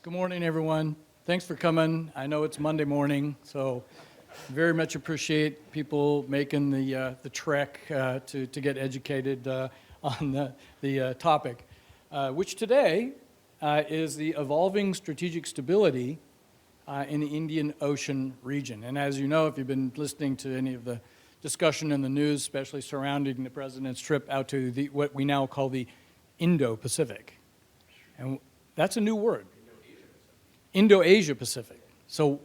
Good morning, everyone. Thanks for coming. I know it's Monday morning, so very much appreciate people making the trek to get educated on the topic, which today is the evolving strategic stability in the Indian Ocean region. And as you know, if you've been listening to any of the discussion in the news, especially surrounding the president's trip out to what we now call the Indo-Pacific. And that's a new word. Indo-Asia Pacific. So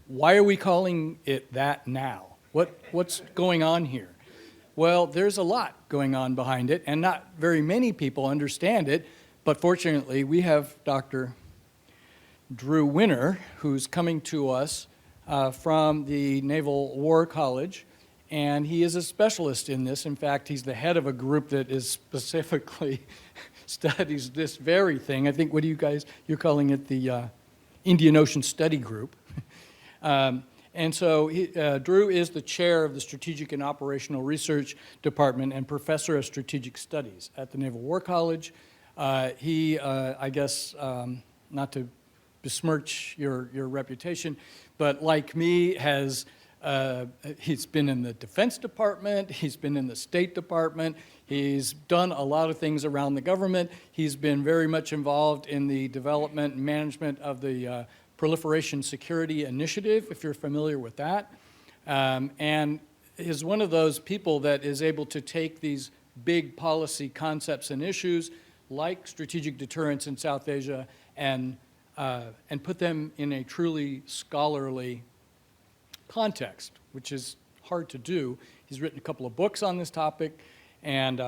why are we calling it that now? What's going on here? Well, there's a lot going on behind it, and not very many people understand it, but fortunately we have Dr. Drew Winter, who's coming to us from the Naval War College, and he is a specialist in this. In fact, he's the head of a group that is specifically studies this very thing. I think, what do you guys, you're calling it the Indian Ocean Study Group. And so Drew is the chair of the Strategic and Operational Research Department and professor of strategic studies at the Naval War College. He, I guess, not to besmirch your reputation, but like me he's been in the Defense Department, he's been in the State Department, he's done a lot of things around the government. He's been very much involved in the development and management of the Proliferation Security Initiative, if you're familiar with that, and is one of those people that is able to take these big policy concepts and issues like strategic deterrence in South Asia and put them in a truly scholarly context, which is hard to do. He's written a couple of books on this topic, and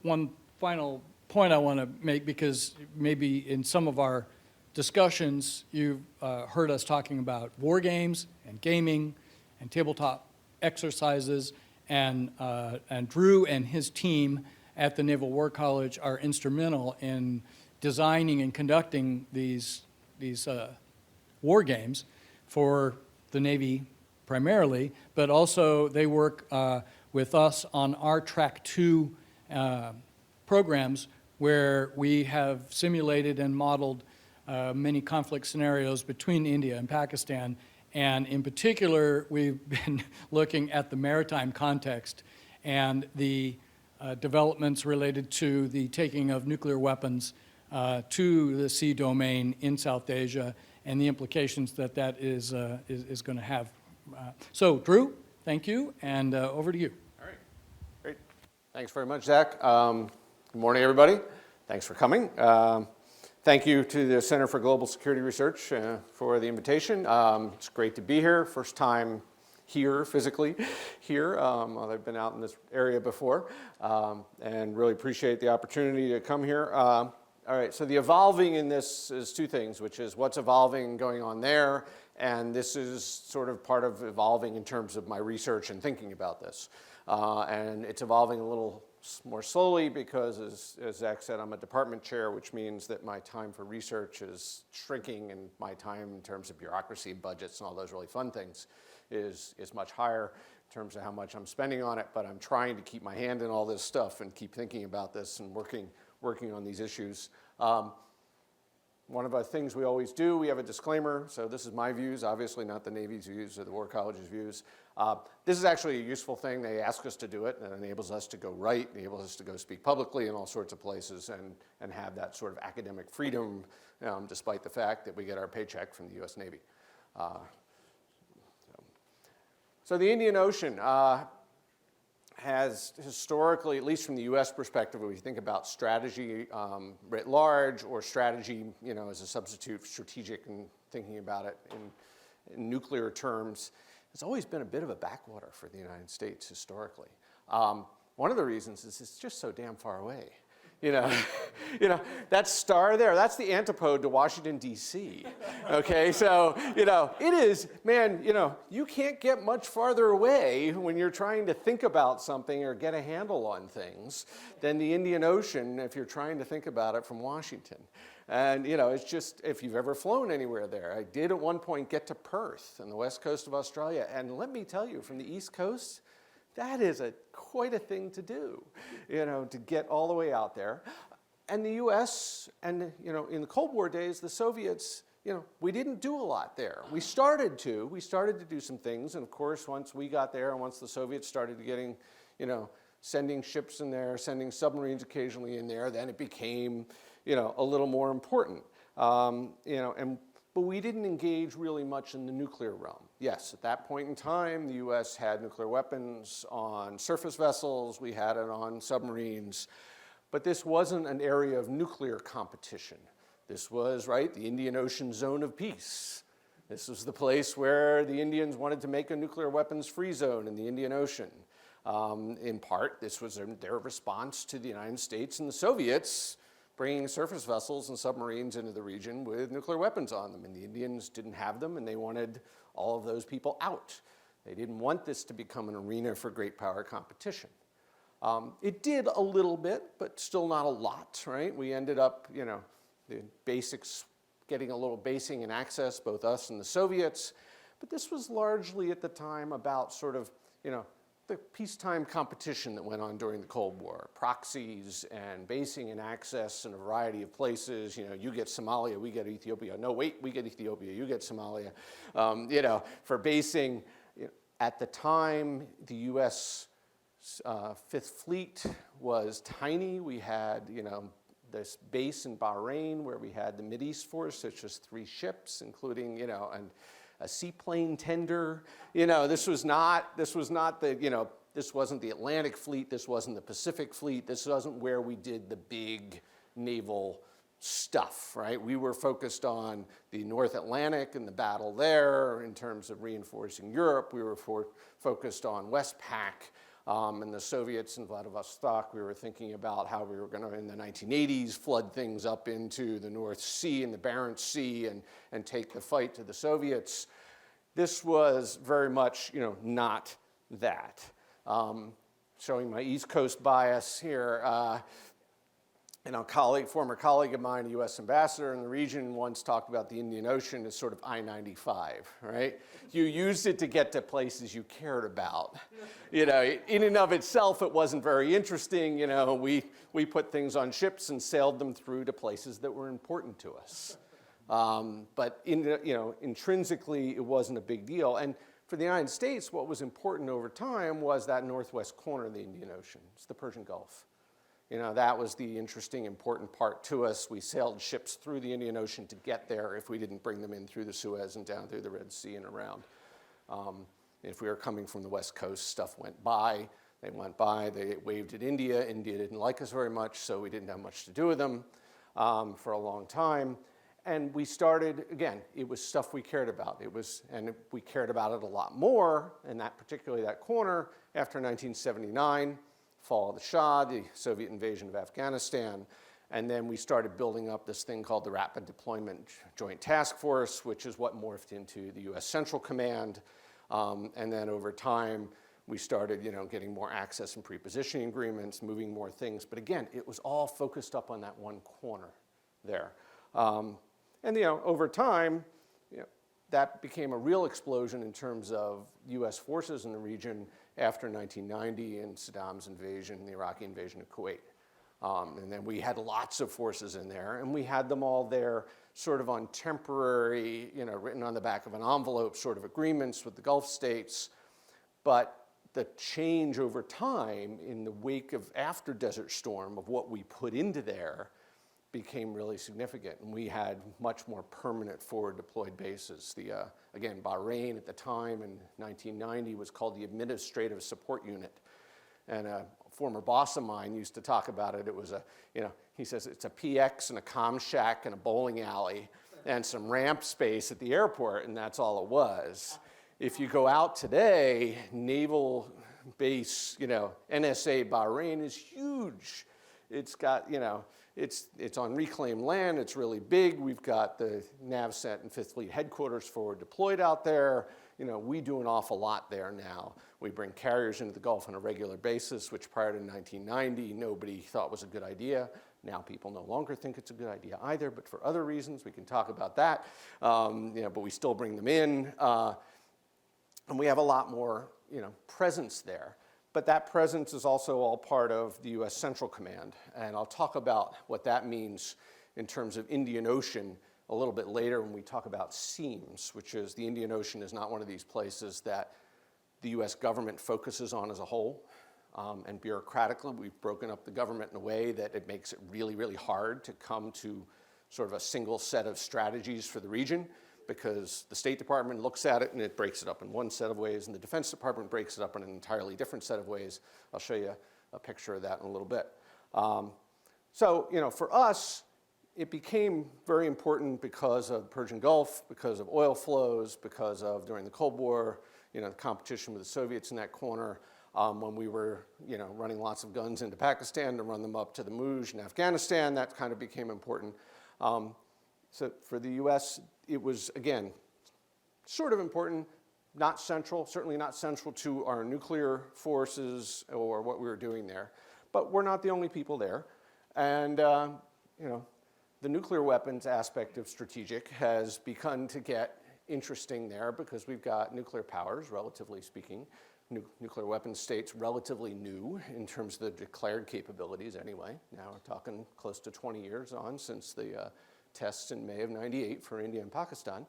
one final point I want to make, because maybe in some of our discussions you've heard us talking about war games and gaming and tabletop exercises, and Drew and his team at the Naval War College are instrumental in designing and conducting these war games for the Navy primarily, but also they work with us on our Track 2 programs, where we have simulated and modeled many conflict scenarios between India and Pakistan. And in particular, we've been looking at the maritime context and the developments related to the taking of nuclear weapons to the sea domain in South Asia, and the implications that is going to have. So, Drew, thank you, and over to you. All right, great. Thanks very much, Zach. Good morning, everybody. Thanks for coming. Thank you to the Center for Global Security Research for the invitation. It's great to be here. First time here, physically here. I've been out in this area before, and really appreciate the opportunity to come here. All right, so the evolving in this is two things, which is what's evolving going on there, and this is sort of part of evolving in terms of my research and thinking about this. And it's evolving a little more slowly because, as Zach said, I'm a department chair, which means that my time for research is shrinking, and my time in terms of bureaucracy, budgets, and all those really fun things is much higher in terms of how much I'm spending on it. But I'm trying to keep my hand in all this stuff and keep thinking about this and working on these issues. One of the things we always do, we have a disclaimer. So this is my views, obviously not the Navy's views or the War College's views. This is actually a useful thing. They ask us to do it, and it enables us to go write, enables us to go speak publicly in all sorts of places and have that sort of academic freedom, despite the fact that we get our paycheck from the US Navy. So the Indian Ocean has historically, at least from the US perspective, when we think about strategy writ large, or strategy, as a substitute for strategic, and thinking about it in nuclear terms, it's always been a bit of a backwater for the United States historically. One of the reasons is it's just so damn far away. That star there, that's the antipode to Washington, D.C. Okay, so, it is, man, you can't get much farther away when you're trying to think about something or get a handle on things than the Indian Ocean if you're trying to think about it from Washington. And, it's just, if you've ever flown anywhere there, I did at one point get to Perth on the west coast of Australia, and let me tell you, from the East Coast, that is quite a thing to do, to get all the way out there. And the U.S. and, in the Cold War days, the Soviets, we didn't do a lot there. We started to do some things. And of course, once we got there and once the Soviets started getting, sending ships in there, sending submarines occasionally in there, then it became, a little more important. But we didn't engage really much in the nuclear realm. Yes, at that point in time, the U.S. had nuclear weapons on surface vessels. We had it on submarines. But this wasn't an area of nuclear competition. This was, right, the Indian Ocean zone of peace. This was the place where the Indians wanted to make a nuclear weapons-free zone in the Indian Ocean. In part, this was their response to the United States and the Soviets bringing surface vessels and submarines into the region with nuclear weapons on them. And the Indians didn't have them, and they wanted all of those people out. They didn't want this to become an arena for great power competition. It did a little bit, but still not a lot, right? We ended up, the basics, getting a little basing and access, both us and the Soviets. But this was largely at the time about sort of, the peacetime competition that went on during the Cold War, proxies and basing and access in a variety of places. You get Somalia, we get Ethiopia. No, wait, we get Ethiopia, you get Somalia. For basing, at the time, the U.S. Fifth Fleet was tiny. We had, this base in Bahrain where we had the Mideast force, which was 3 ships, including, and a seaplane tender. This wasn't the Atlantic Fleet, this wasn't the Pacific Fleet, this wasn't where we did the big naval stuff, right? We were focused on the North Atlantic and the battle there in terms of reinforcing Europe. We were focused on Westpac and the Soviets in Vladivostok. We were thinking about how we were going to, in the 1980s, flood things up into the North Sea and the Barents Sea and take the fight to the Soviets. This was very much, not that. Showing my East Coast bias here. Former colleague of mine, a U.S. ambassador in the region, once talked about the Indian Ocean as sort of I-95, right? You used it to get to places you cared about. In and of itself, it wasn't very interesting. We put things on ships and sailed them through to places that were important to us. But intrinsically, it wasn't a big deal. And for the United States, what was important over time was that northwest corner of the Indian Ocean. It's the Persian Gulf. That was the interesting, important part to us. We sailed ships through the Indian Ocean to get there if we didn't bring them in through the Suez and down through the Red Sea and around. If we were coming from the West Coast, stuff went by. They went by, they waved at India. India didn't like us very much, so we didn't have much to do with them for a long time. And we started, again, it was stuff we cared about. And we cared about it a lot more, and particularly that corner, after 1979. Fall of the Shah, the Soviet invasion of Afghanistan, and then we started building up this thing called the Rapid Deployment Joint Task Force, which is what morphed into the U.S. Central Command. And then over time, we started, getting more access and pre-positioning agreements, moving more things. But again, it was all focused up on that one corner there. Over time, that became a real explosion in terms of U.S. forces in the region after 1990 and Saddam's invasion, the Iraqi invasion of Kuwait. And then we had lots of forces in there, and we had them all there sort of on temporary, written on the back of an envelope sort of agreements with the Gulf states. But the change over time in the wake of after Desert Storm of what we put into there became really significant, and we had much more permanent forward deployed bases. Again, Bahrain at the time in 1990 was called the Administrative Support Unit, and a former boss of mine used to talk about it. It was he says it's a PX and a comm shack and a bowling alley and some ramp space at the airport, and that's all it was. If you go out today, naval base, NSA Bahrain is huge. It's got, it's on reclaimed land. It's really big. We've got the NAVCENT and Fifth Fleet headquarters forward deployed out there. We do an awful lot there now. We bring carriers into the Gulf on a regular basis, which prior to 1990, nobody thought was a good idea. Now people no longer think it's a good idea either, but for other reasons. We can talk about that. But we still bring them in. And we have a lot more, presence there. But that presence is also all part of the U.S. Central Command. And I'll talk about what that means in terms of Indian Ocean a little bit later when we talk about seams, which is the Indian Ocean is not one of these places that the U.S. government focuses on as a whole. And bureaucratically, we've broken up the government in a way that it makes it really, really hard to come to sort of a single set of strategies for the region, because the State Department looks at it and it breaks it up in one set of ways, and the Defense Department breaks it up in an entirely different set of ways. I'll show you a picture of that in a little bit. So, for us, it became very important because of the Persian Gulf, because of oil flows, because of, during the Cold War, the competition with the Soviets in that corner, when we were, running lots of guns into Pakistan to run them up to the Mujahideen in Afghanistan. That kind of became important. So for the U.S., it was, again, sort of important, not central, certainly not central to our nuclear forces or what we were doing there. But we're not the only people there. And, the nuclear weapons aspect of strategic has begun to get interesting there because we've got nuclear powers, relatively speaking, nuclear weapons states relatively new in terms of the declared capabilities anyway. Now we're talking close to 20 years on since the tests in May of '98 for India and Pakistan.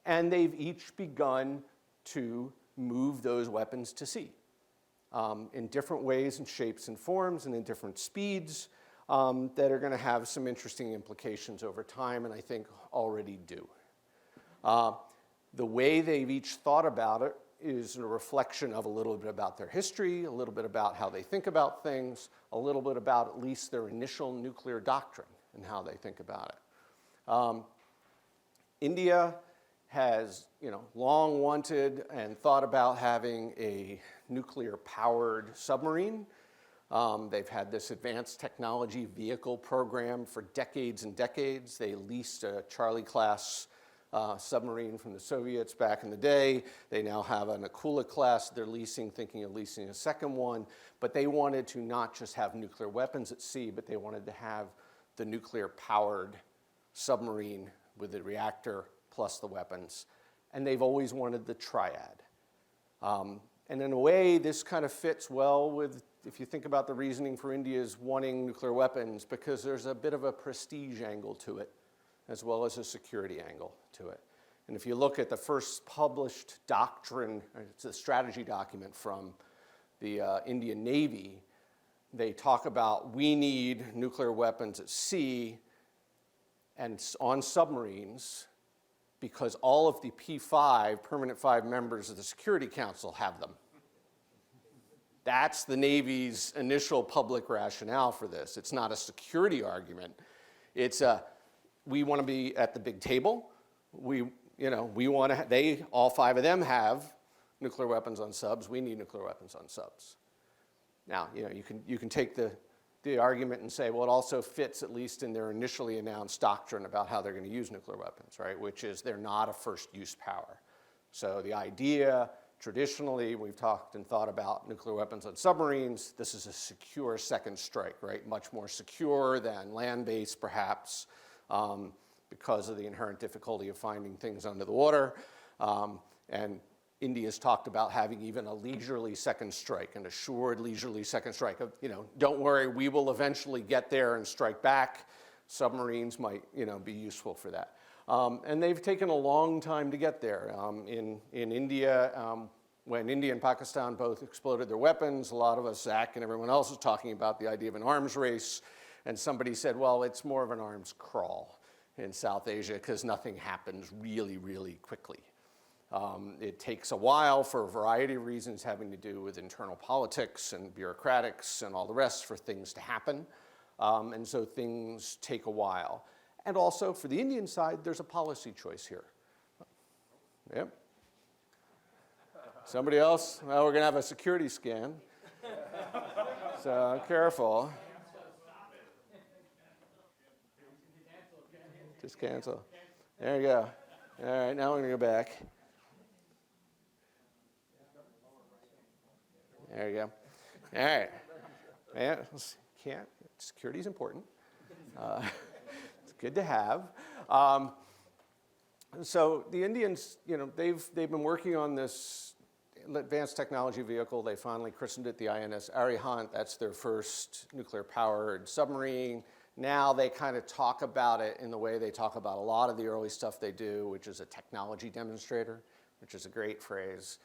And they've each begun to move those weapons to sea in different ways and shapes and forms and in different speeds that are going to have some interesting implications over time, and I think already do. The way they've each thought about it is a reflection of a little bit about their history, a little bit about how they think about things, a little bit about at least their initial nuclear doctrine and how they think about it. India has, long wanted and thought about having a nuclear-powered submarine. They've had this advanced technology vehicle program for decades and decades. They leased a Charlie-class submarine from the Soviets back in the day. They now have an Akula class they're leasing, thinking of leasing a second one. But they wanted to not just have nuclear weapons at sea, but they wanted to have the nuclear-powered submarine with the reactor plus the weapons. And they've always wanted the triad. And in a way, this kind of fits well with, if you think about the reasoning for India's wanting nuclear weapons, because there's a bit of a prestige angle to it, as well as a security angle to it. And if you look at the first published doctrine, it's a strategy document from the Indian Navy, they talk about we need nuclear weapons at sea and on submarines because all of the P5, permanent 5 members of the Security Council have them. That's the Navy's initial public rationale for this. It's not a security argument. It's we want to be at the big table. We want to. All 5 of them have nuclear weapons on subs. We need nuclear weapons on subs. Now, you can take the argument and say, well, it also fits at least in their initially announced doctrine about how they're going to use nuclear weapons, right? Which is they're not a first use power. So the idea. Traditionally, we've talked and thought about nuclear weapons on submarines. This is a secure second strike, right? Much more secure than land-based, perhaps, because of the inherent difficulty of finding things under the water. And India's talked about having even a leisurely second strike, an assured leisurely second strike. Don't worry, we will eventually get there and strike back. Submarines might, be useful for that. And they've taken a long time to get there. In India, when India and Pakistan both exploded their weapons, a lot of us, Zach and everyone else, was talking about the idea of an arms race. And somebody said, well, it's more of an arms crawl in South Asia because nothing happens really, really quickly. It takes a while for a variety of reasons having to do with internal politics and bureaucratics and all the rest for things to happen. And so things take a while. And also, for the Indian side, there's a policy choice here. Yep. Somebody else? Well, we're going to have a security scan. So, careful. Just cancel. There you go. All right, now we're going to go back. There you go. All right. Man, security is important. Good to have. So the Indians, they've been working on this advanced technology vehicle. They finally christened it the INS Arihant. That's their first nuclear-powered submarine. Now they kind of talk about it in the way they talk about a lot of the early stuff they do, which is a technology demonstrator, which is a great phrase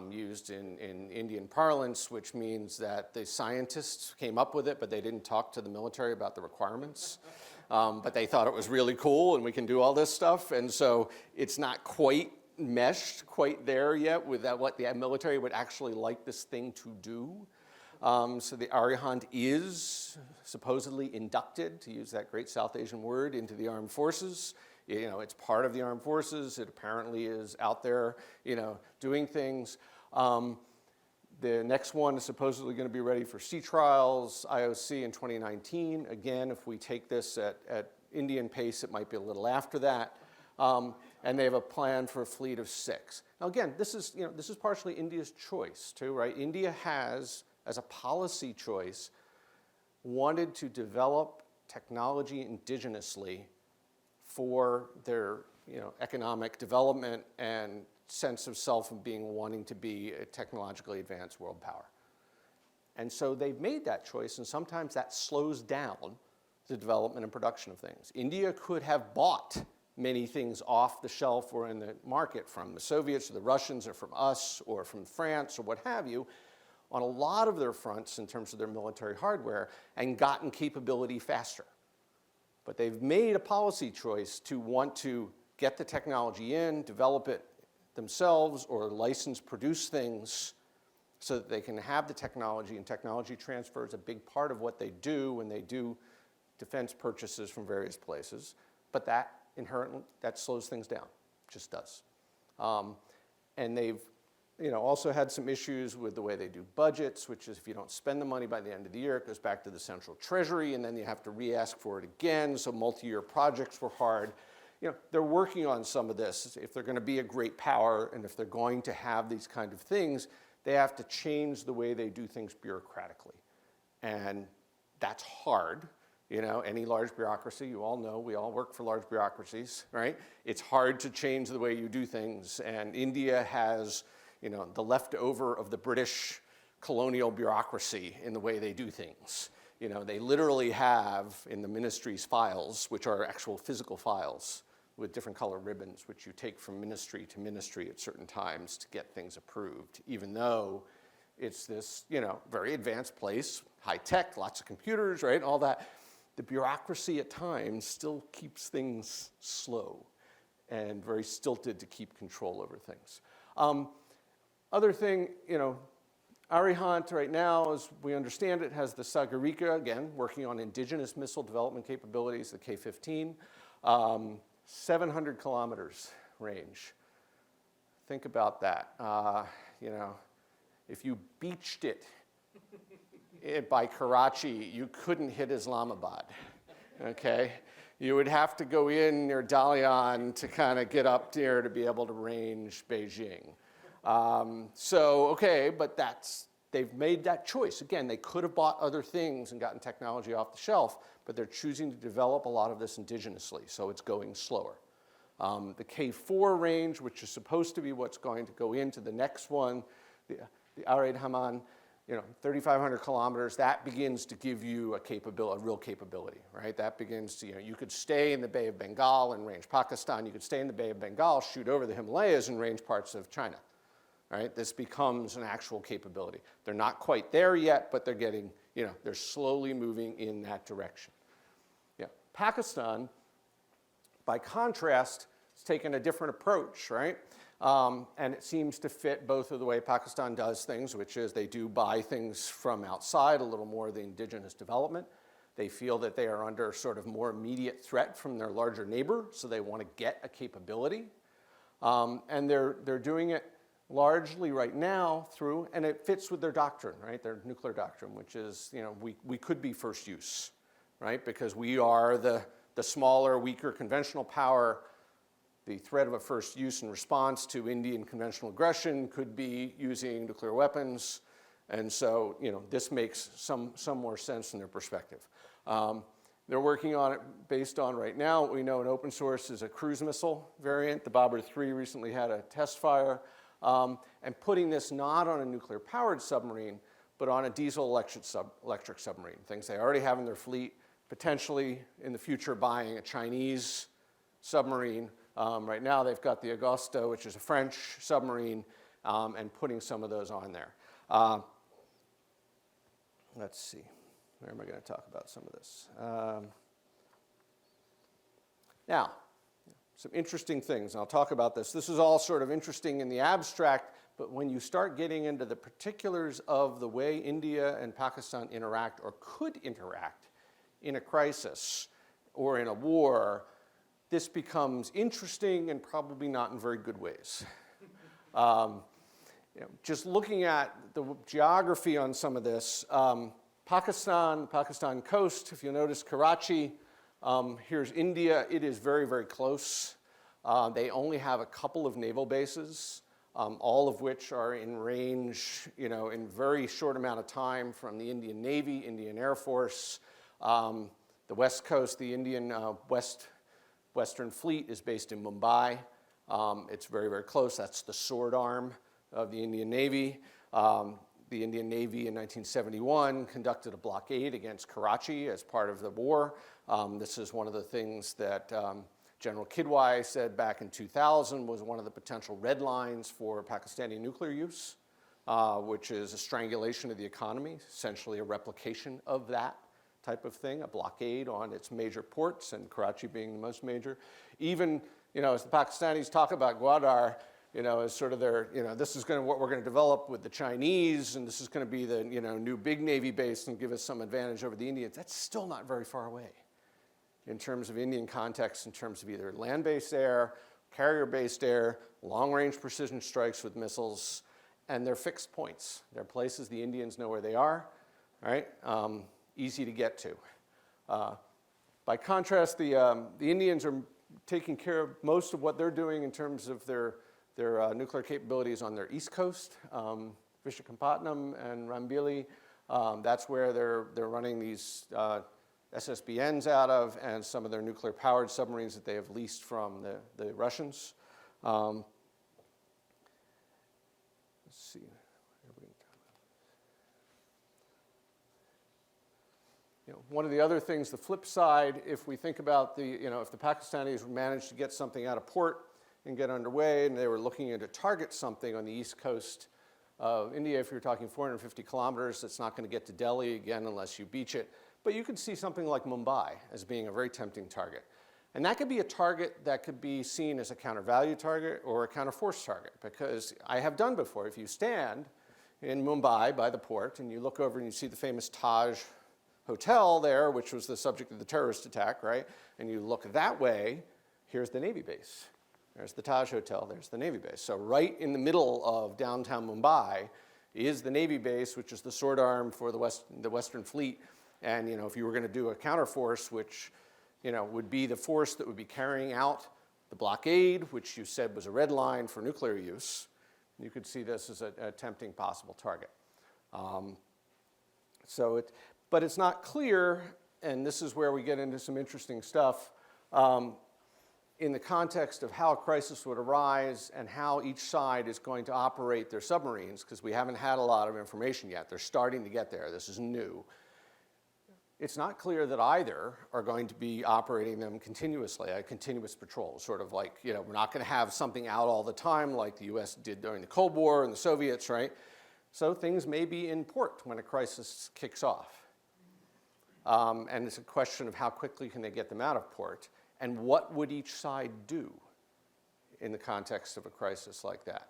used in Indian parlance, which means that the scientists came up with it, but they didn't talk to the military about the requirements. But they thought it was really cool and we can do all this stuff. And so it's not quite meshed quite there yet with that, what the military would actually like this thing to do. So the Arihant is supposedly inducted, to use that great South Asian word, into the armed forces. You know, it's part of the armed forces. It apparently is out there, you know, doing things. The next one is supposedly going to be ready for sea trials, IOC in 2019. Again, if we take this at Indian pace, it might be a little after that. And they have a plan for a fleet of 6. Now, again, this is partially India's choice too, right? India has, as a policy choice, wanted to develop technology indigenously for their, you know, economic development and sense of self and wanting to be a technologically advanced world power. And so they've made that choice, and sometimes that slows down the development and production of things. India could have bought many things off the shelf or in the market from the Soviets or the Russians or from us or from France or what have you on a lot of their fronts in terms of their military hardware and gotten capability faster. But they've made a policy choice to want to get the technology in, develop it themselves, or license produce things so that they can have the technology, and technology transfer is a big part of what they do when they do defense purchases from various places. But that inherently, that slows things down, just does. And they've, you know, also had some issues with the way they do budgets, which is if you don't spend the money by the end of the year, it goes back to the central treasury, and then you have to re-ask for it again, so multi-year projects were hard. You know, they're working on some of this. If they're going to be a great power, and if they're going to have these kind of things, they have to change the way they do things bureaucratically. And that's hard. You know, any large bureaucracy, you all know, we all work for large bureaucracies, right? It's hard to change the way you do things. And India has, you know, the leftover of the British colonial bureaucracy in the way they do things. You know, they literally have in the ministry's files, which are actual physical files with different color ribbons, which you take from ministry to ministry at certain times to get things approved, even though it's this, you know, very advanced place, high tech, lots of computers, right, all that. The bureaucracy at times still keeps things slow and very stilted to keep control over things. Other thing, you know, Arihant right now, as we understand it, has the Sagarika, again, working on indigenous missile development capabilities, the K-15, 700 kilometers range. Think about that. You know, if you beached it by Karachi, you couldn't hit Islamabad, okay? You would have to go in near Dalian to kind of get up there to be able to range Beijing. So, okay, but they've made that choice. Again, they could have bought other things and gotten technology off the shelf, but they're choosing to develop a lot of this indigenously, so it's going slower. The K4 range, which is supposed to be what's going to go into the next one, the Arid Haman, you know, 3,500 kilometers, that begins to give you a real capability, right? That begins to, you know, you could stay in the Bay of Bengal and range Pakistan. You could stay in the Bay of Bengal, shoot over the Himalayas and range parts of China, right? This becomes an actual capability. They're not quite there yet, but they're getting, you know, they're slowly moving in that direction. Yeah. Pakistan, by contrast, has taken a different approach, right? And it seems to fit both of the way Pakistan does things, which is they do buy things from outside, a little more of the indigenous development. They feel that they are under sort of more immediate threat from their larger neighbor, so they want to get a capability. And they're doing it largely right now through, and it fits with their doctrine, right? Their nuclear doctrine, which is, you know, we could be first use, right? Because we are the smaller, weaker conventional power. The threat of a first use in response to Indian conventional aggression could be using nuclear weapons. And so, you know, this makes some more sense in their perspective. They're working on it based on right now what we know in open source is a cruise missile variant. The Babur 3 recently had a test fire. and putting this not on a nuclear-powered submarine, but on a diesel-electric submarine, things they already have in their fleet, potentially in the future buying a Chinese submarine. Right now they've got the Augusta, which is a French submarine, and putting some of those on there. Let's see, where am I going to talk about some of this? Now, some interesting things, and I'll talk about this. This is all sort of interesting in the abstract, but when you start getting into the particulars of the way India and Pakistan interact or could interact in a crisis or in a war, this becomes interesting and probably not in very good ways. Just looking at the geography on some of this, Pakistan coast, if you notice Karachi, here's India. It is very, very close. They only have a couple of naval bases, all of which are in range, in very short amount of time from the Indian Navy, Indian Air Force. The West Coast, the Indian Western Fleet is based in Mumbai. It's very, very close. That's the sword arm of the Indian Navy. The Indian Navy in 1971 conducted a blockade against Karachi as part of the war. This is one of the things that General Kidwai said back in 2000 was one of the potential red lines for Pakistani nuclear use, which is a strangulation of the economy, essentially a replication of that type of thing, a blockade on its major ports, and Karachi being the most major. Even, as the Pakistanis talk about Gwadar, as sort of their, this is what we're going to develop with the Chinese, and this is going to be the, new big Navy base and give us some advantage over the Indians. That's still not very far away in terms of Indian context, in terms of either land-based air, carrier-based air, long-range precision strikes with missiles, and they're fixed points. They're places the Indians know where they are, right? Easy to get to. By contrast, the Indians are taking care of most of what they're doing in terms of their nuclear capabilities on their east coast, Vishakhapatnam and Rambili. That's where they're running these SSBNs out of, and some of their nuclear-powered submarines that they have leased from the Russians. Let's see. One of the other things, the flip side, if we think about if the Pakistanis managed to get something out of port and get underway, and they were looking to target something on the east coast of India, if you're talking 450 kilometers, it's not going to get to Delhi again unless you beach it. But you could see something like Mumbai as being a very tempting target. And that could be a target that could be seen as a counter-value target or a counter-force target, because I have done before. If you stand in Mumbai by the port and you look over and you see the famous Taj Hotel there, which was the subject of the terrorist attack, right? And you look that way, here's the Navy base. There's the Taj Hotel, there's the Navy base. So right in the middle of downtown Mumbai is the Navy base, which is the sword arm for the Western Fleet. And if you were going to do a counterforce, which would be the force that would be carrying out the blockade, which you said was a red line for nuclear use, you could see this as a tempting possible target. But it's not clear, and this is where we get into some interesting stuff, in the context of how a crisis would arise and how each side is going to operate their submarines, because we haven't had a lot of information yet. They're starting to get there. This is new. It's not clear that either are going to be operating them continuously, a continuous patrol, sort of like, we're not going to have something out all the time like the US did during the Cold War and the Soviets, right? So things may be in port when a crisis kicks off. And it's a question of how quickly can they get them out of port, and what would each side do in the context of a crisis like that.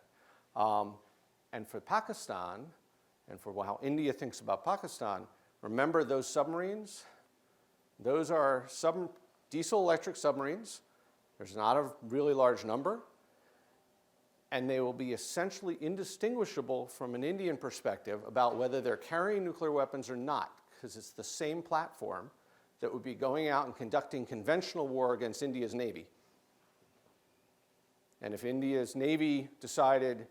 And for Pakistan, and for how India thinks about Pakistan, remember those submarines? Those are diesel-electric submarines. There's not a really large number. And they will be essentially indistinguishable from an Indian perspective about whether they're carrying nuclear weapons or not, because it's the same platform that would be going out and conducting conventional war against India's Navy. And if India's Navy decided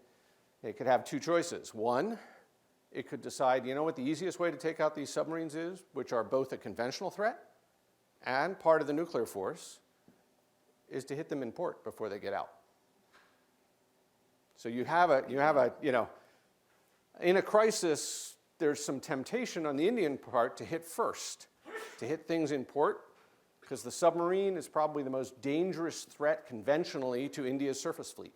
it could have two choices. One, it could decide, what the easiest way to take out these submarines is, which are both a conventional threat and part of the nuclear force, is to hit them in port before they get out. So you have a, in a crisis, there's some temptation on the Indian part to hit first, to hit things in port, because the submarine is probably the most dangerous threat conventionally to India's surface fleet.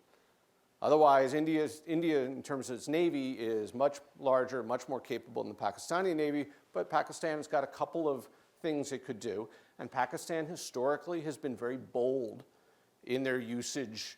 Otherwise, India, in terms of its navy, is much larger, much more capable than the Pakistani navy, but Pakistan has got a couple of things it could do, and Pakistan historically has been very bold in their usage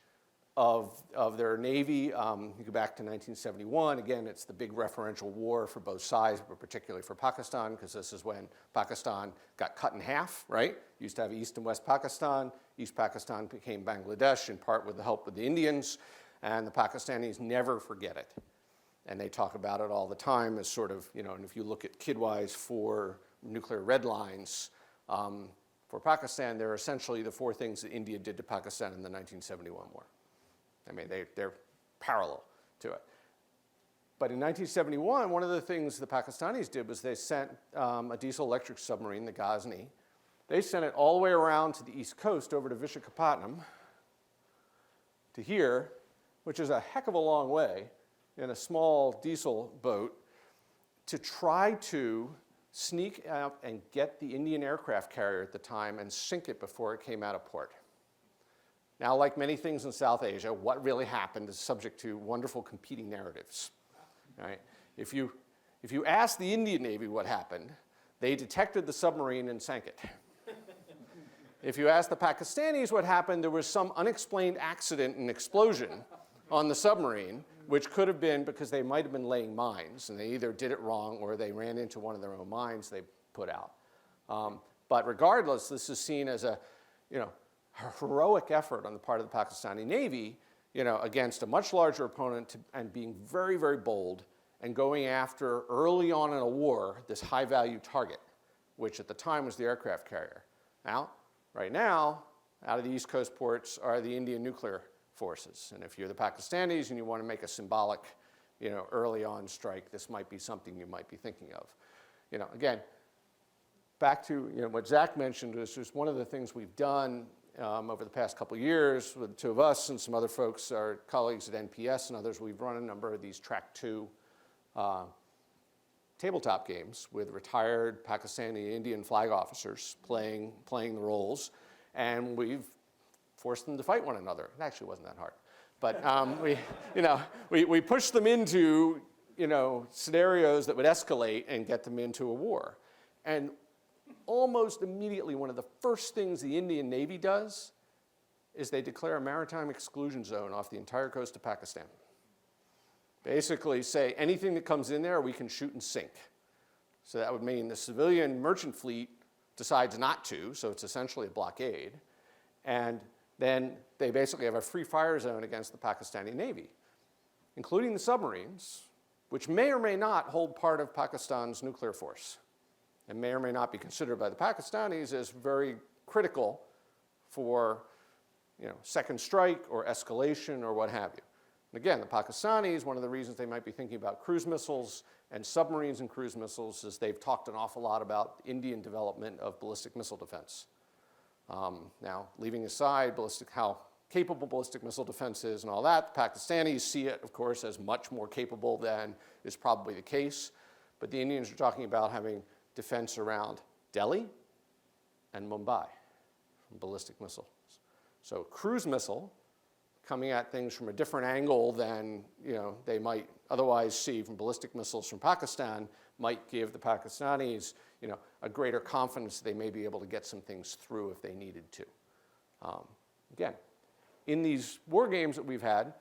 of their navy. You go back to 1971, again, it's the big referential war for both sides, but particularly for Pakistan, because this is when Pakistan got cut in half, right? Used to have East and West Pakistan. East Pakistan became Bangladesh, in part with the help of the Indians, and the Pakistanis never forget it. And they talk about it all the time as sort of, and if you look at Kidwise for nuclear red lines, for Pakistan, they're essentially the four things that India did to Pakistan in the 1971 war. I mean, they're parallel to it. But in 1971, one of the things the Pakistanis did was they sent a diesel-electric submarine, the Ghazni. They sent it all the way around to the east coast over to Vishakhapatnam, to here, which is a heck of a long way, in a small diesel boat, to try to sneak out and get the Indian aircraft carrier at the time and sink it before it came out of port. Now, like many things in South Asia, what really happened is subject to wonderful competing narratives. Right? If you ask the Indian Navy what happened, they detected the submarine and sank it. If you ask the Pakistanis what happened, there was some unexplained accident and explosion on the submarine, which could have been because they might have been laying mines, and they either did it wrong or they ran into one of their own mines they put out. But regardless, this is seen as a heroic effort on the part of the Pakistani Navy, against a much larger opponent and being very, very bold and going after, early on in a war, this high-value target, which at the time was the aircraft carrier. Now, right now, out of the East Coast ports are the Indian nuclear forces. And if you're the Pakistanis and you want to make a symbolic, early on strike, this might be something you might be thinking of. Again, back to what Zach mentioned is just one of the things we've done over the past couple of years with the two of us and some other folks, our colleagues at NPS and others. We've run a number of these Track 2 tabletop games with retired Pakistani Indian flag officers playing the roles, and we've forced them to fight one another. It actually wasn't that hard, but we pushed them into scenarios that would escalate and get them into a war. And almost immediately, one of the first things the Indian Navy does is they declare a maritime exclusion zone off the entire coast of Pakistan. Basically say anything that comes in there we can shoot and sink. So that would mean the civilian merchant fleet decides not to, so it's essentially a blockade. And then they basically have a free fire zone against the Pakistani Navy, including the submarines, which may or may not hold part of Pakistan's nuclear force, and may or may not be considered by the Pakistanis as very critical for second strike or escalation or what have you. And again, the Pakistanis, one of the reasons they might be thinking about cruise missiles and submarines and cruise missiles is they've talked an awful lot about Indian development of ballistic missile defense. Now, leaving aside how capable ballistic missile defense is and all that, the Pakistanis see it, of course, as much more capable than is probably the case. But the Indians are talking about having defense around Delhi and Mumbai from ballistic missiles. So cruise missile coming at things from a different angle than they might otherwise see from ballistic missiles from Pakistan might give the Pakistanis a greater confidence that they may be able to get some things through if they needed to. Again, in these war games that we've had,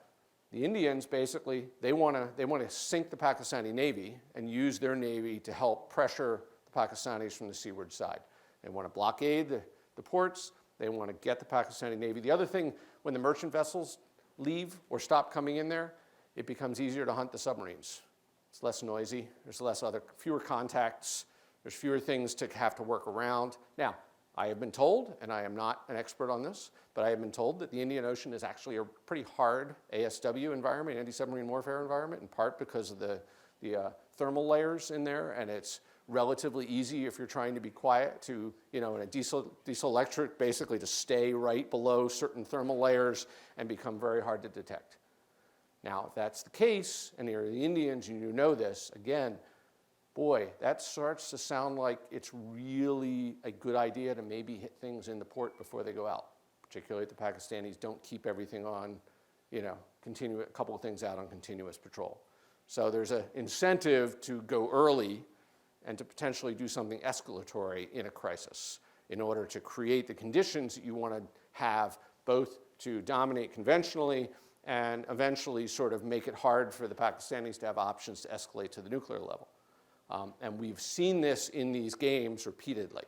the Indians basically they want to sink the Pakistani Navy and use their navy to help pressure the Pakistanis from the seaward side. They want to blockade the ports. They want to get the Pakistani Navy. The other thing, when the merchant vessels leave or stop coming in there, it becomes easier to hunt the submarines. It's less noisy. There's fewer contacts. There's fewer things to have to work around. Now, I have been told, and I am not an expert on this, but I have been told that the Indian Ocean is actually a pretty hard ASW environment, anti-submarine warfare environment, in part because of the thermal layers in there, and it's relatively easy if you're trying to be quiet to, in a diesel electric, basically to stay right below certain thermal layers and become very hard to detect. Now, if that's the case, and you're the Indians and you know this, again, boy, that starts to sound like it's really a good idea to maybe hit things in the port before they go out, particularly if the Pakistanis don't keep everything on, a couple of things out on continuous patrol. So there's an incentive to go early and to potentially do something escalatory in a crisis in order to create the conditions that you want to have both to dominate conventionally and eventually sort of make it hard for the Pakistanis to have options to escalate to the nuclear level. And we've seen this in these games repeatedly.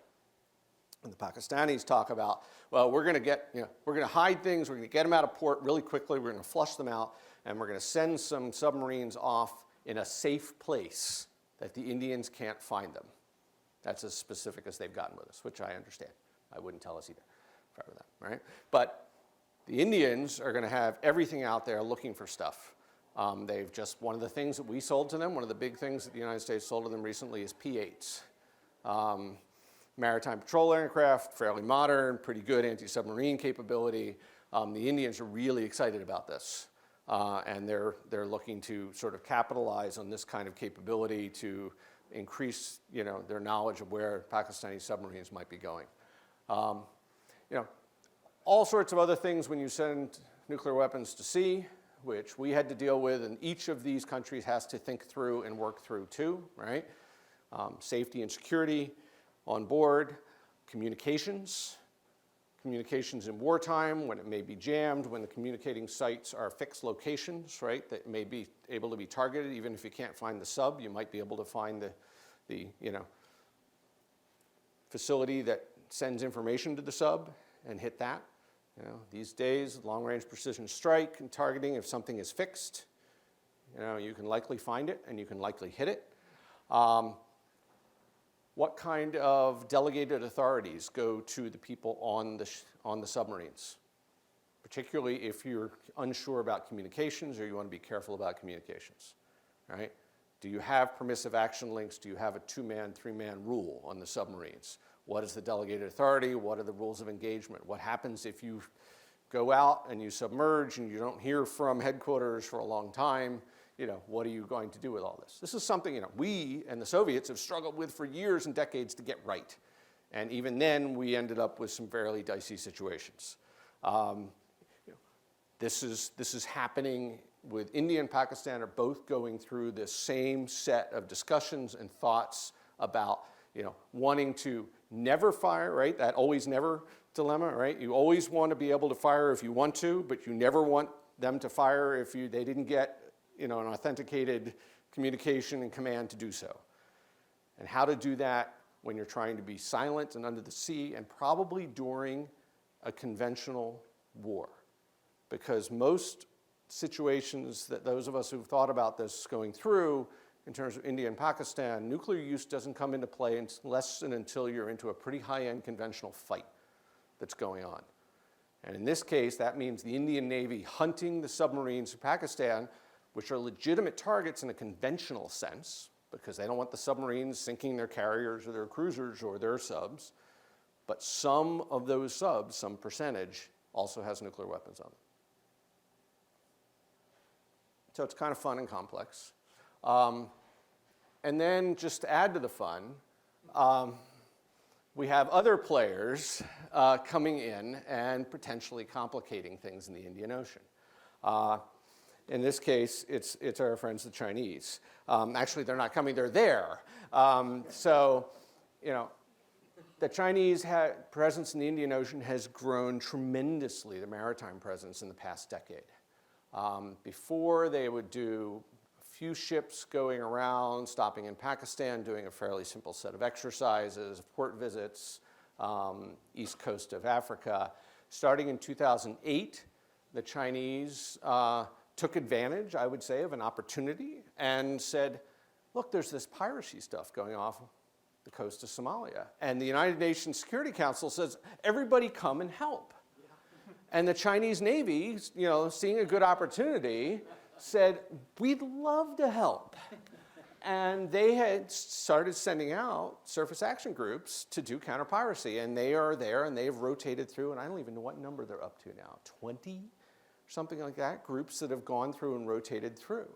And the Pakistanis talk about, well, we're going to hide things, we're going to get them out of port really quickly, we're going to flush them out, and we're going to send some submarines off in a safe place that the Indians can't find them. That's as specific as they've gotten with us, which I understand. I wouldn't tell us either if I were them, right? But the Indians are going to have everything out there looking for stuff. They've just, one of the things that we sold to them, one of the big things that the United States sold to them recently is P-8s. Maritime patrol aircraft, fairly modern, pretty good anti-submarine capability. The Indians are really excited about this. And they're looking to sort of capitalize on this kind of capability to increase, their knowledge of where Pakistani submarines might be going. All sorts of other things when you send nuclear weapons to sea, which we had to deal with, and each of these countries has to think through and work through too, right? Safety and security on board, communications in wartime when it may be jammed, when the communicating sites are fixed locations, right, that may be able to be targeted. Even if you can't find the sub, you might be able to find the facility that sends information to the sub and hit that. These days, long-range precision strike and targeting, if something is fixed, you can likely find it and you can likely hit it. What kind of delegated authorities go to the people on the submarines? Particularly if you're unsure about communications or you want to be careful about communications, right? Do you have permissive action links? Do you have a 2-man, 3-man rule on the submarines? What is the delegated authority? What are the rules of engagement? What happens if you go out and you submerge and you don't hear from headquarters for a long time? What are you going to do with all this? This is something, we and the Soviets have struggled with for years and decades to get right. And even then, we ended up with some fairly dicey situations. This is happening with India and Pakistan are both going through this same set of discussions and thoughts about, wanting to never fire, right? That always never dilemma, right? You always want to be able to fire if you want to, but you never want them to fire if they didn't get, an authenticated communication and command to do so. And how to do that when you're trying to be silent and under the sea and probably during a conventional war. Because most situations that those of us who've thought about this going through in terms of India and Pakistan, nuclear use doesn't come into play unless and until you're into a pretty high-end conventional fight that's going on. And in this case, that means the Indian Navy hunting the submarines of Pakistan, which are legitimate targets in a conventional sense, because they don't want the submarines sinking their carriers or their cruisers or their subs. But some of those subs, some percentage, also has nuclear weapons on them. So it's kind of fun and complex. And then just to add to the fun, we have other players coming in and potentially complicating things in the Indian Ocean. In this case, it's our friends the Chinese. Actually, they're not coming, they're there. The Chinese presence in the Indian Ocean has grown tremendously, the maritime presence in the past decade. Before, they would do a few ships going around, stopping in Pakistan, doing a fairly simple set of exercises, port visits, east coast of Africa. Starting in 2008, the Chinese took advantage, I would say, of an opportunity and said, look, there's this piracy stuff going off the coast of Somalia. And the United Nations Security Council says, everybody come and help. And the Chinese Navy, seeing a good opportunity, said, we'd love to help. And they had started sending out surface action groups to do counter-piracy. And they are there, and they've rotated through, and I don't even know what number they're up to now, 20 something like that, groups that have gone through and rotated through.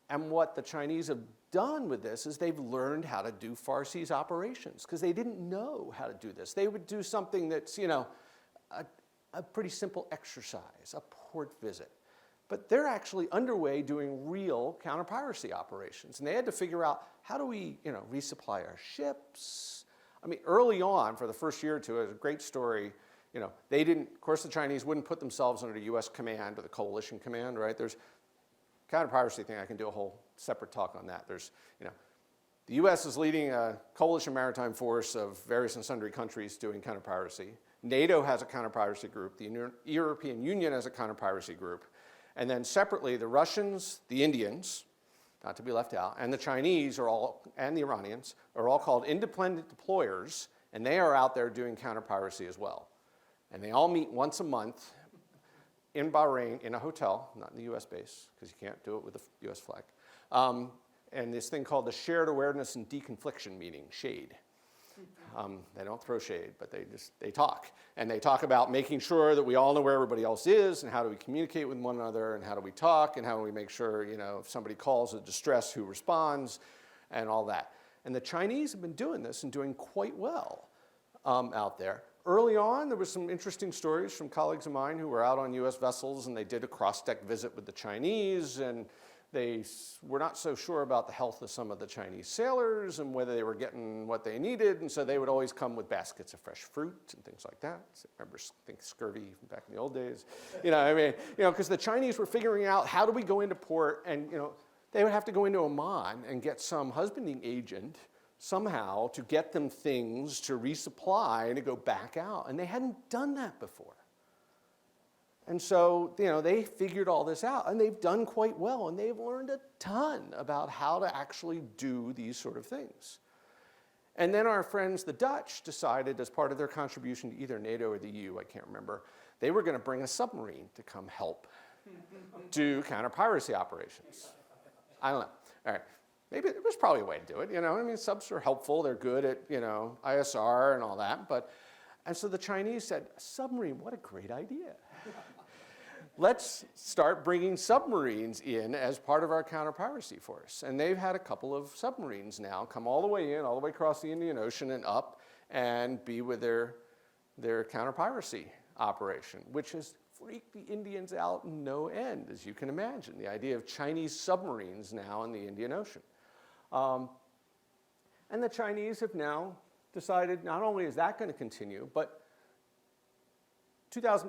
And what the Chinese have done with this is they've learned how to do far seas operations because they didn't know how to do this. They would do something that's, a pretty simple exercise, a port visit. But they're actually underway doing real counter-piracy operations. And they had to figure out, how do we, resupply our ships? I mean, early on, for the first year or two, it was a great story. They didn't, of course, the Chinese wouldn't put themselves under the US command or the coalition command, right? There's counter-piracy thing, I can do a whole separate talk on that. There's, the US is leading a coalition maritime force of various and sundry countries doing counter-piracy. NATO has a counter-piracy group. The European Union has a counter-piracy group. And then separately, the Russians, the Indians, not to be left out, and the Chinese and the Iranians are all called independent deployers, and they are out there doing counter-piracy as well. And they all meet once a month in Bahrain in a hotel, not in the US base, because you can't do it with the US flag. And this thing called the Shared Awareness and Deconfliction Meeting, SHADE. They don't throw shade, but they talk. And they talk about making sure that we all know where everybody else is, and how do we communicate with one another, and how do we talk, and how do we make sure, if somebody calls a distress, who responds, and all that. And the Chinese have been doing this and doing quite well out there. Early on, there was some interesting stories from colleagues of mine who were out on US vessels, and they did a cross-deck visit with the Chinese, and they were not so sure about the health of some of the Chinese sailors and whether they were getting what they needed, and so they would always come with baskets of fresh fruit and things like that. So I think scurvy back in the old days. Because the Chinese were figuring out, how do we go into port, and they would have to go into Oman and get some husbanding agent somehow to get them things to resupply and to go back out, and they hadn't done that before. And so, they figured all this out, and they've done quite well, and they've learned a ton about how to actually do these sort of things. And then our friends, the Dutch, decided, as part of their contribution to either NATO or the EU, I can't remember, they were going to bring a submarine to come help do counter-piracy operations. I don't know. All right. Maybe there was probably a way to do it, subs are helpful, they're good at, ISR and all that, and so the Chinese said, submarine, what a great idea. Let's start bringing submarines in as part of our counter-piracy force. And they've had a couple of submarines now come all the way in, all the way across the Indian Ocean and up, and be with their counter-piracy operation, which has freaked the Indians out no end, as you can imagine. The idea of Chinese submarines now in the Indian Ocean. And the Chinese have now decided, not only is that going to continue, but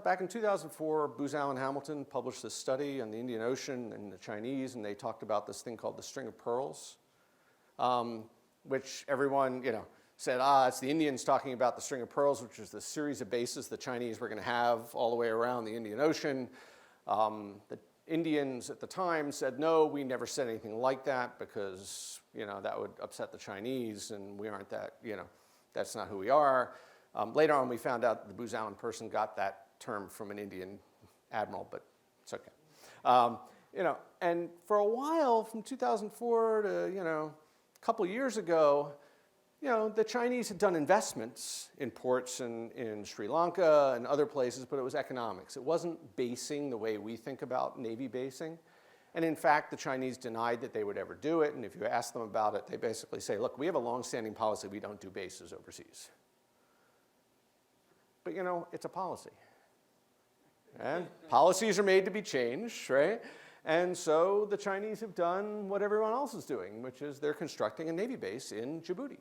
back in 2004, Buzau and Hamilton published this study on the Indian Ocean and the Chinese, and they talked about this thing called the String of Pearls, which everyone, said, it's the Indians talking about the String of Pearls, which is the series of bases the Chinese were going to have all the way around the Indian Ocean. The Indians at the time said, no, we never said anything like that because, that would upset the Chinese, and we aren't that, that's not who we are. Later on, we found out that the Buzauan person got that term from an Indian admiral, but it's okay. And for a while, from 2004 to, a couple years ago, the Chinese had done investments in ports in Sri Lanka and other places, but it was economics. It wasn't basing the way we think about Navy basing. And in fact, the Chinese denied that they would ever do it. And if you ask them about it, they basically say, look, we have a long-standing policy. We don't do bases overseas. But, it's a policy. And policies are made to be changed, right? And so the Chinese have done what everyone else is doing, which is they're constructing a Navy base in Djibouti,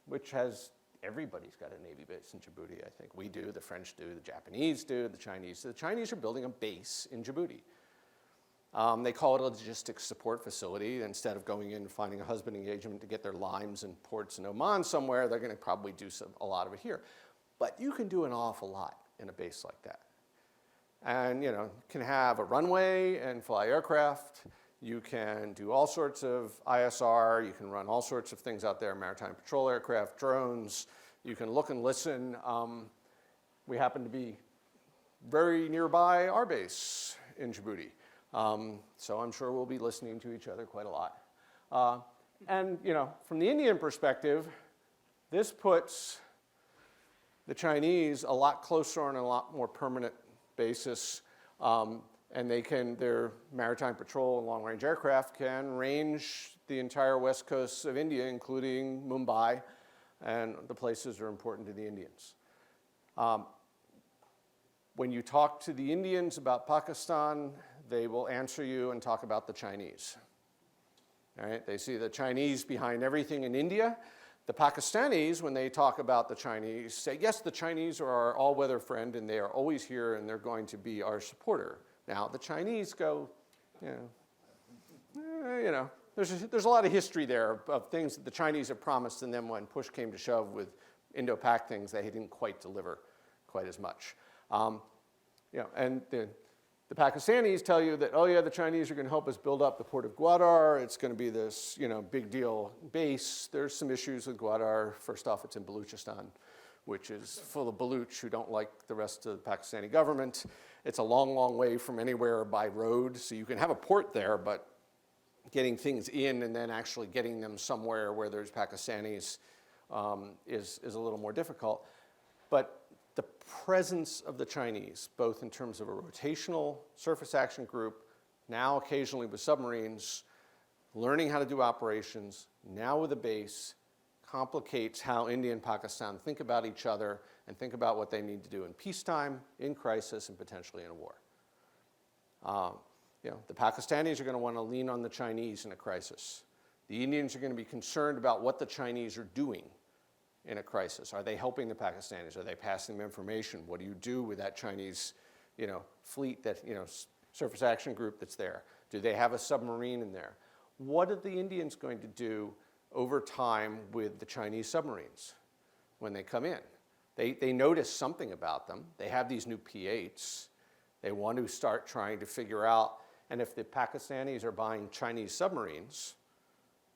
which has, everybody's got a Navy base in Djibouti, I think. We do, the French do, the Japanese do, the Chinese. So the Chinese are building a base in Djibouti. They call it a logistics support facility. Instead of going in and finding a husbanding agent to get their limes and ports in Oman somewhere, they're going to probably do a lot of it here. But you can do an awful lot in a base like that. And, you can have a runway and fly aircraft. You can do all sorts of ISR. You can run all sorts of things out there, maritime patrol aircraft, drones. You can look and listen. We happen to be very nearby our base in Djibouti. So I'm sure we'll be listening to each other quite a lot. And, from the Indian perspective, this puts the Chinese a lot closer on a lot more permanent basis And their maritime patrol and long-range aircraft can range the entire west coast of India, including Mumbai, and the places that are important to the Indians. When you talk to the Indians about Pakistan, they will answer you and talk about the Chinese. All right? They see the Chinese behind everything in India. The Pakistanis, when they talk about the Chinese, say, yes, the Chinese are our all-weather friend, and they are always here, and they're going to be our supporter. Now, the Chinese go, there's a lot of history there of things that the Chinese have promised, and then when push came to shove with Indo-Pak things, they didn't quite deliver quite as much. And the Pakistanis tell you that, oh yeah, the Chinese are going to help us build up the port of Gwadar. It's going to be this, big deal base. There's some issues with Gwadar. First off, it's in Baluchistan, which is full of Baluch who don't like the rest of the Pakistani government. It's a long, long way from anywhere by road. So you can have a port there, but getting things in and then actually getting them somewhere where there's Pakistanis is a little more difficult. But the presence of the Chinese, both in terms of a rotational surface action group, now occasionally with submarines, learning how to do operations, now with a base, complicates how India and Pakistan think about each other and think about what they need to do in peacetime, in crisis, and potentially in a war. The Pakistanis are going to want to lean on the Chinese in a crisis. The Indians are going to be concerned about what the Chinese are doing in a crisis. Are they helping the Pakistanis? Are they passing them information? What do you do with that Chinese, fleet, that surface action group that's there? Do they have a submarine in there? What are the Indians going to do over time with the Chinese submarines when they come in? They notice something about them. They have these new P-8s. They want to start trying to figure out, and if the Pakistanis are buying Chinese submarines,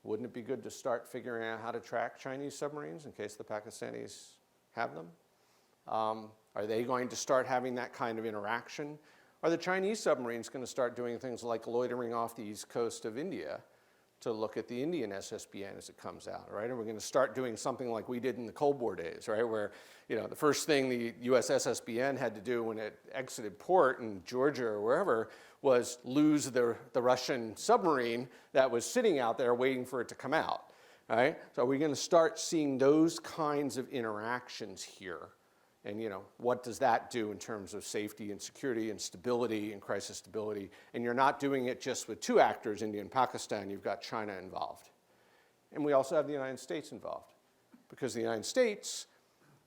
wouldn't it be good to start figuring out how to track Chinese submarines in case the Pakistanis have them? Are they going to start having that kind of interaction? Are the Chinese submarines going to start doing things like loitering off the east coast of India to look at the Indian SSBN as it comes out, right? And we're going to start doing something like we did in the Cold War days, right? Where, the first thing the US SSBN had to do when it exited port in Georgia or wherever was lose the Russian submarine that was sitting out there waiting for it to come out, right? So we're going to start seeing those kinds of interactions here. And what does that do in terms of safety and security and stability and crisis stability? And you're not doing it just with two actors, India and Pakistan. You've got China involved. And we also have the United States involved, because the United States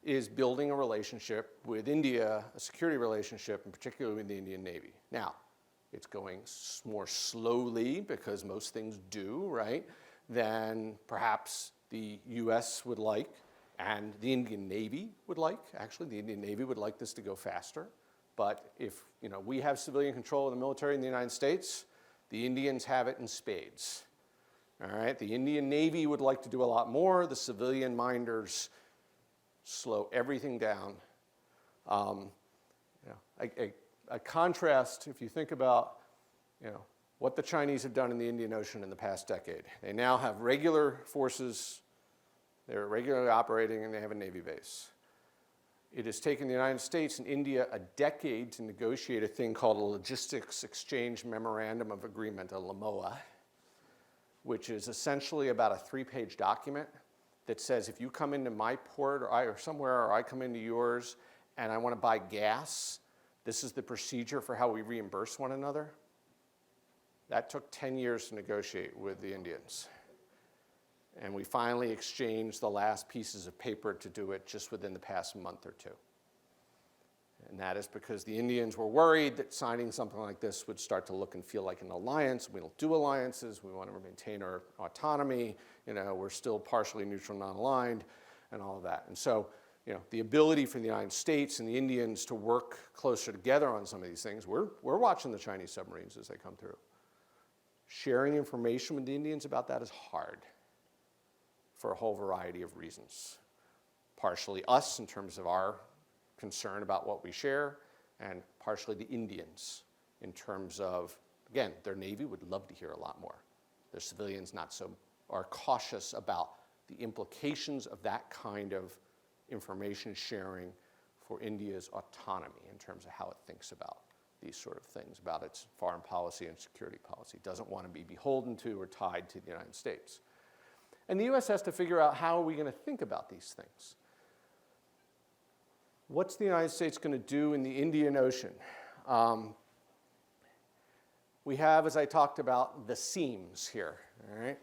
is building a relationship with India, a security relationship, and particularly with the Indian Navy. Now, it's going more slowly, because most things do, right, than perhaps the US would like. And the Indian Navy would like. Actually, the Indian Navy would like this to go faster. But if we have civilian control of the military in the United States, the Indians have it in spades. All right? The Indian Navy would like to do a lot more. The civilian minders slow everything down. A contrast, if you think about what the Chinese have done in the Indian Ocean in the past decade. They now have regular forces. They're regularly operating, and they have a Navy base. It has taken the United States and India a decade to negotiate a thing called a Logistics Exchange Memorandum of Agreement, a LAMOA, which is essentially about a 3-page document that says if you come into my port or somewhere, or I come into yours, and I want to buy gas, this is the procedure for how we reimburse one another. That took 10 years to negotiate with the Indians. And we finally exchanged the last pieces of paper to do it just within the past month or two. And that is because the Indians were worried that signing something like this would start to look and feel like an alliance. We don't do alliances. We want to maintain our autonomy. We're still partially neutral, non-aligned, and all of that. And so, the ability for the United States and the Indians to work closer together on some of these things, we're watching the Chinese submarines as they come through. Sharing information with the Indians about that is hard, for a whole variety of reasons. Partially us in terms of our concern about what we share, and partially the Indians in terms of, again, their Navy would love to hear a lot more. Their civilians are cautious about the implications of that kind of information sharing for India's autonomy in terms of how it thinks about these sort of things about its foreign policy and security policy. It doesn't want to be beholden to or tied to the United States. And the U.S. has to figure out, how are we going to think about these things? What's the United States going to do in the Indian Ocean? We have, as I talked about, the seams here, all right?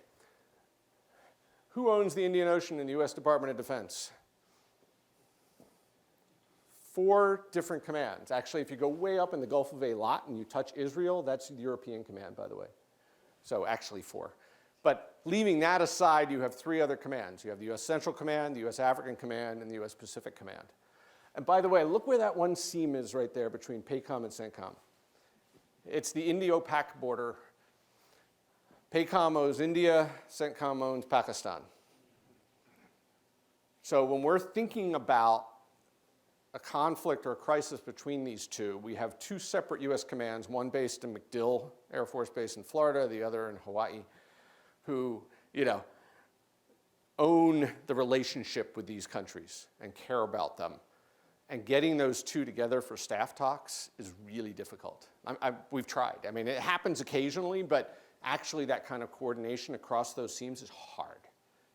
Who owns the Indian Ocean in the U.S. Department of Defense? 4 different commands. Actually, if you go way up in the Gulf of Eilat and you touch Israel, that's the European command, by the way. So actually 4. But leaving that aside, you have 3 other commands. You have the U.S. Central Command, the U.S. African Command, and the U.S. Pacific Command. And by the way, look where that one seam is right there between PACOM and CENTCOM. It's the Indo-Pak border. PACOM owns India, CENTCOM owns Pakistan. So when we're thinking about a conflict or a crisis between these two, we have 2 separate U.S. commands, one based in MacDill Air Force Base in Florida, the other in Hawaii, who, own the relationship with these countries and care about them. And getting those 2 together for staff talks is really difficult. We've tried. I mean, it happens occasionally, but actually that kind of coordination across those seams is hard.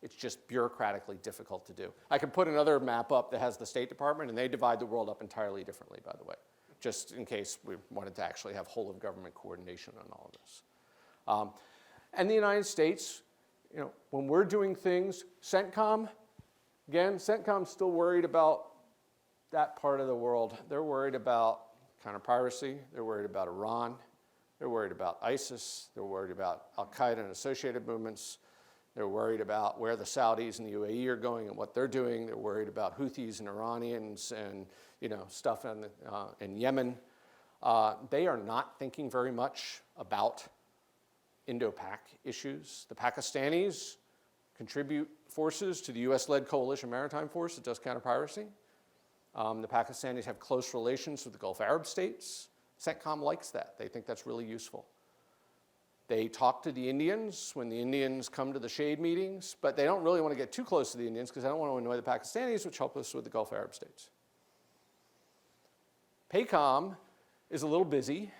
It's just bureaucratically difficult to do. I can put another map up that has the State Department, and they divide the world up entirely differently, by the way, just in case we wanted to actually have whole of government coordination on all of this. And the United States, when we're doing things, CENTCOM, again, CENTCOM's still worried about that part of the world. They're worried about counter-piracy. They're worried about Iran. They're worried about ISIS. They're worried about al-Qaeda and associated movements. They're worried about where the Saudis and the UAE are going and what they're doing. They're worried about Houthis and Iranians and stuff in Yemen. They are not thinking very much about Indo-Pak issues. The Pakistanis contribute forces to the US-led coalition maritime force that does counter-piracy. The Pakistanis have close relations with the Gulf Arab states. CENTCOM likes that. They think that's really useful. They talk to the Indians when the Indians come to the shade meetings, but they don't really want to get too close to the Indians because they don't want to annoy the Pakistanis, which help us with the Gulf Arab states. PACOM is a little busy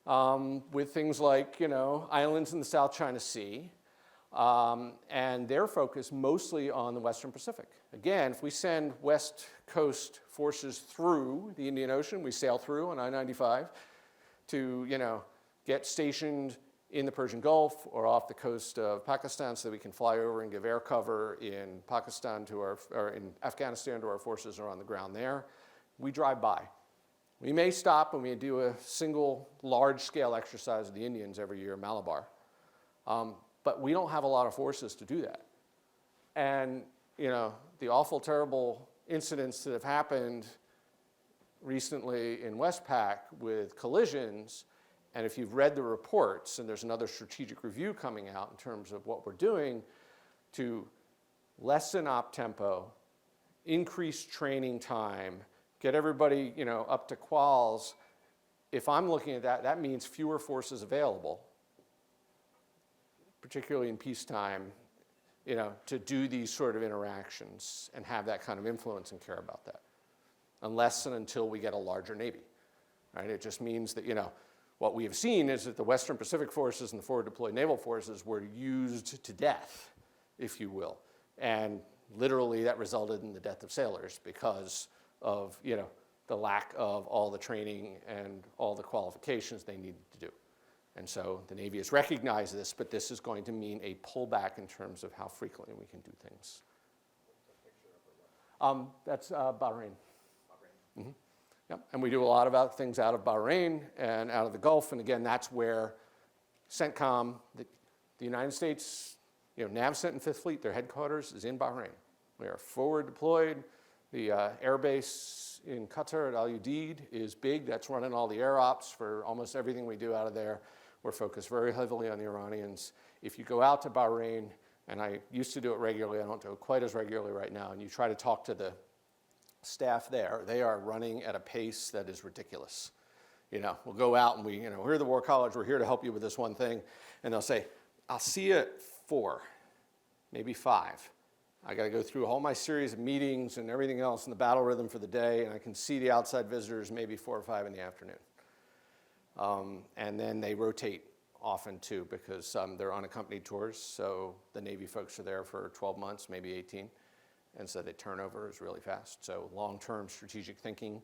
with things like, islands in the South China Sea, and they're focused mostly on the Western Pacific. Again, if we send West Coast forces through the Indian Ocean, we sail through on I-95 to, get stationed in the Persian Gulf or off the coast of Pakistan so that we can fly over and give air cover in Pakistan or in Afghanistan to our forces who are on the ground there. We drive by. We may stop when we do a single large-scale exercise of the Indians every year in Malabar, but we don't have a lot of forces to do that. And the awful, terrible incidents that have happened recently in Westpac with collisions. And if you've read the reports, and there's another strategic review coming out in terms of what we're doing to lessen op tempo, increase training time, get everybody up to quals. If I'm looking at that, that means fewer forces available, particularly in peacetime, to do these sort of interactions and have that kind of influence and care about that, unless and until we get a larger Navy, right? It just means that, what we have seen is that the Western Pacific forces and the forward deployed naval forces were used to death, if you will. And literally that resulted in the death of sailors because of, the lack of all the training and all the qualifications they needed to do. And so the Navy has recognized this, but this is going to mean a pullback in terms of how frequently we can do things. That's Bahrain. Mm-hmm. Yep. And we do a lot of things out of Bahrain and out of the Gulf. And again, that's where CENTCOM, the United States, NAVCENT and Fifth Fleet, their headquarters is in Bahrain. We are forward deployed. The air base in Qatar at Al Udeid is big. That's running all the air ops for almost everything we do out of there. We're focused very heavily on the Iranians. If you go out to Bahrain, and I used to do it regularly, I don't do it quite as regularly right now, and you try to talk to the staff there, they are running at a pace that is ridiculous. We'll go out and we're the War College, we're here to help you with this one thing. And they'll say, I'll see you at 4, maybe 5. I got to go through all my series of meetings and everything else in the battle rhythm for the day, and I can see the outside visitors maybe 4 or 5 in the afternoon. And then they rotate often too, because they're unaccompanied tours. So the Navy folks are there for 12 months, maybe 18. And so the turnover is really fast. So long-term strategic thinking,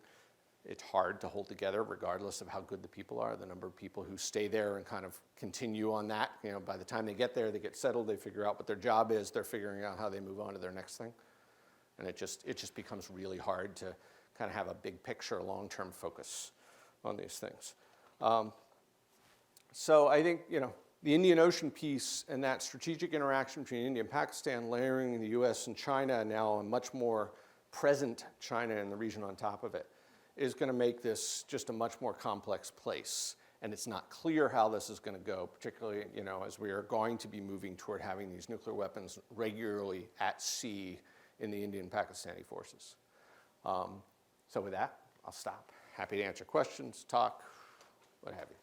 it's hard to hold together regardless of how good the people are. The number of people who stay there and kind of continue on that, by the time they get there, they get settled, they figure out what their job is, they're figuring out how they move on to their next thing. And it just becomes really hard to kind of have a big picture, long-term focus on these things. So I think, the Indian Ocean piece and that strategic interaction between India and Pakistan, layering the US and China, now a much more present China in the region on top of it, is going to make this just a much more complex place. And it's not clear how this is going to go, particularly, as we are going to be moving toward having these nuclear weapons regularly at sea in the Indian and Pakistani forces. So with that, I'll stop. Happy to answer questions, talk, what have you.